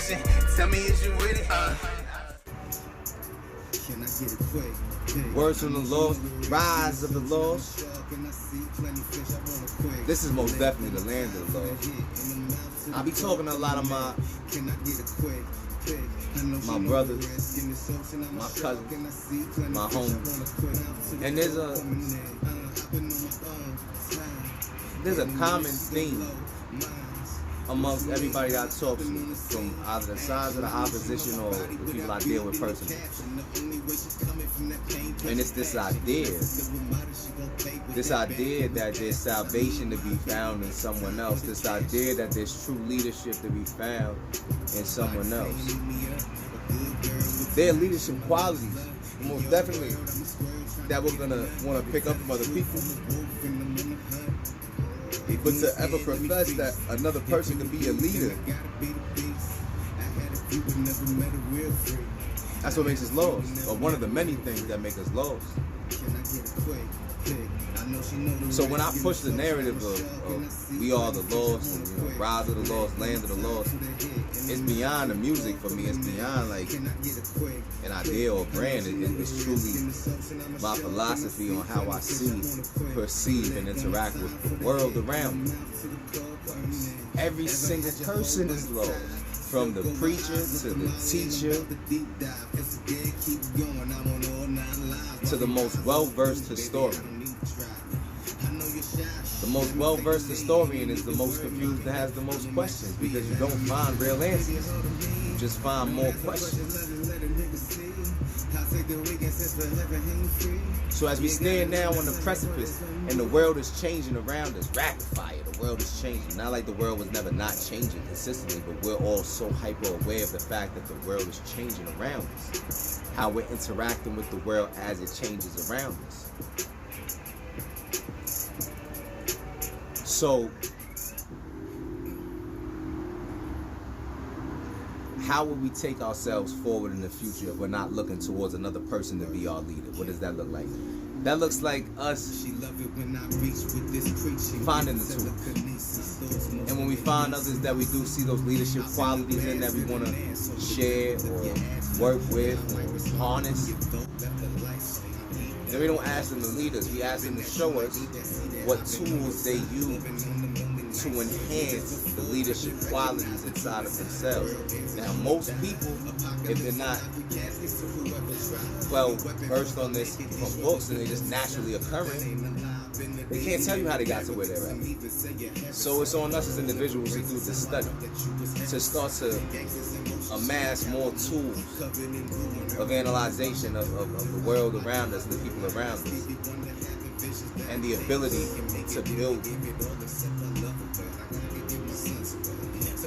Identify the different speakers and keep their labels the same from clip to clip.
Speaker 1: question. Tell me, is you with it?
Speaker 2: Can I get it quick?
Speaker 3: Words from the Lord, rise of the Lord. This is most definitely the land of the Lord. I be talking to a lot of my brothers, my cousins, my homies, and there's a common theme amongst everybody that I talk to, from either the sides of the opposition or the people I deal with personally. And it's this idea that there's salvation to be found in someone else, this idea that there's true leadership to be found in someone else. There are leadership qualities, most definitely, that we're gonna want to pick up from other people. But to ever profess that another person can be a leader, that's what makes us lost, or one of the many things that make us lost. So when I push the narrative of we are the lost, and, rise of the lost, land of the lost, it's beyond the music for me. It's beyond like an idea or brand. It's truly my philosophy on how I see, perceive, and interact with the world around me. Every single person is lost, from the preacher to the teacher to the most well-versed historian. The most well-versed historian is the most confused and has the most questions, because you don't find real answers. You just find more questions. So as we stand now on the precipice and the world is changing around us, rapid fire, the world is changing. Not like the world was never not changing consistently, but we're all so hyper aware of the fact that the world is changing around us. How we're interacting with the world as it changes around us. So, how would we take ourselves forward in the future if we're not looking towards another person to be our leader? What does that look like? That looks like us finding the tools. And when we find others that we do see those leadership qualities in, that we want to share or work with or harness, then we don't ask them to lead us. We ask them to show us what tools they use to enhance the leadership qualities inside of themselves. Now, most people, if they're not well versed on this from books and they just naturally occurring, they can't tell you how they got to where they're at. So it's on us as individuals to do the study, to start to amass more tools of analyzation of the world around us, the people around us, and the ability to build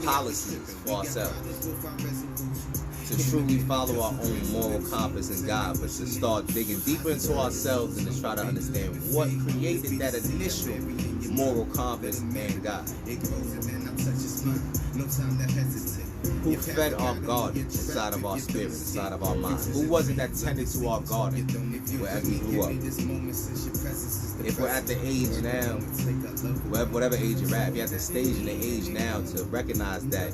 Speaker 3: policies for ourselves, to truly follow our own moral compass and God, but to start digging deeper into ourselves and to try to understand what created that initial moral compass and God. Who fed our garden inside of our spirit, inside of our mind? Who was it that tended to our garden as we grew up? If we're at the age now, whatever age you're at, if you're at the stage in the age now to recognize that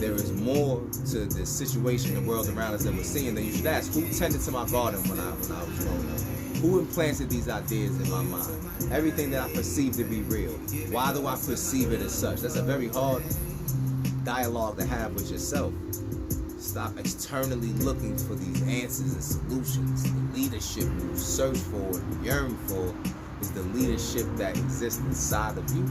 Speaker 3: there is more to the situation and world around us that we're seeing, then you should ask, who tended to my garden when I was growing up? Who implanted these ideas in my mind? Everything that I perceive to be real. Why do I perceive it as such? That's a very hard dialogue to have with yourself. Stop externally looking for these answers and solutions. The leadership you search for and yearn for is the leadership that exists inside of you.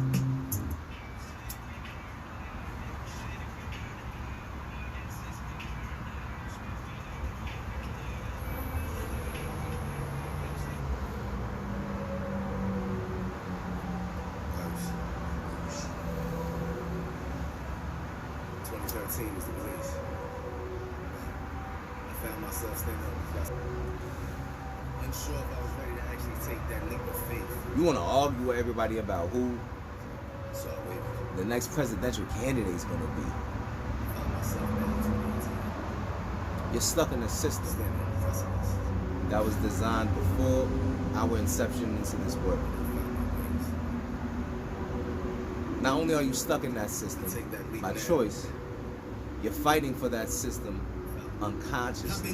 Speaker 2: Is the place. I found myself standing up unsure if I was ready to actually take that leap of faith.
Speaker 3: You want to argue with everybody about who
Speaker 2: So
Speaker 3: the next presidential candidate is going to be.
Speaker 2: I found myself
Speaker 3: You're stuck in a system
Speaker 2: standing on the precipice.
Speaker 3: that was designed before our inception into this world. Not only are you stuck in that system by choice, You're fighting for that system unconsciously.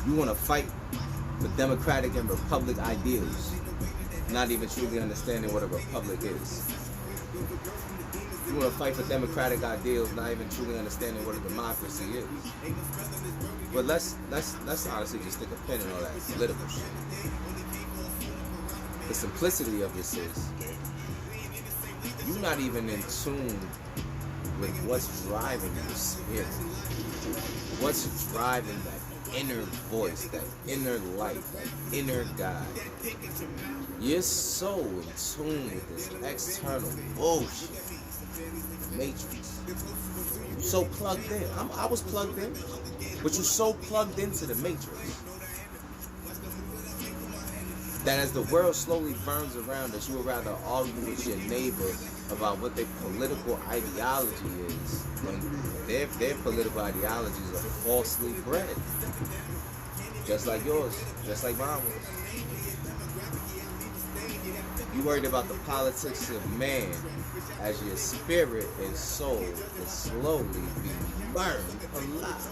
Speaker 3: You want to fight for democratic and republic ideals, not even truly understanding what a republic is. You want to fight for democratic ideals, not even truly understanding what a democracy is. But let's honestly just stick a pin in all that political shit. The simplicity of this is you're not even in tune with what's driving your spirit, what's driving that inner voice, that inner light, that inner guide. You're so in tune with this external bullshit, matrix. You're so plugged in. I was plugged in, but you're so plugged into the matrix that as the world slowly burns around us, you would rather argue with your neighbor about what their political ideology is when their political ideologies are falsely bred. Just like yours, just like mine was. You worried about the politics of man as your spirit and soul is slowly being burned alive.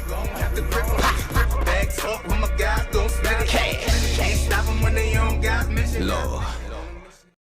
Speaker 1: Have to grip bags up when my guys don't spend it. Can't stop them when they own guys mission.
Speaker 4: Law.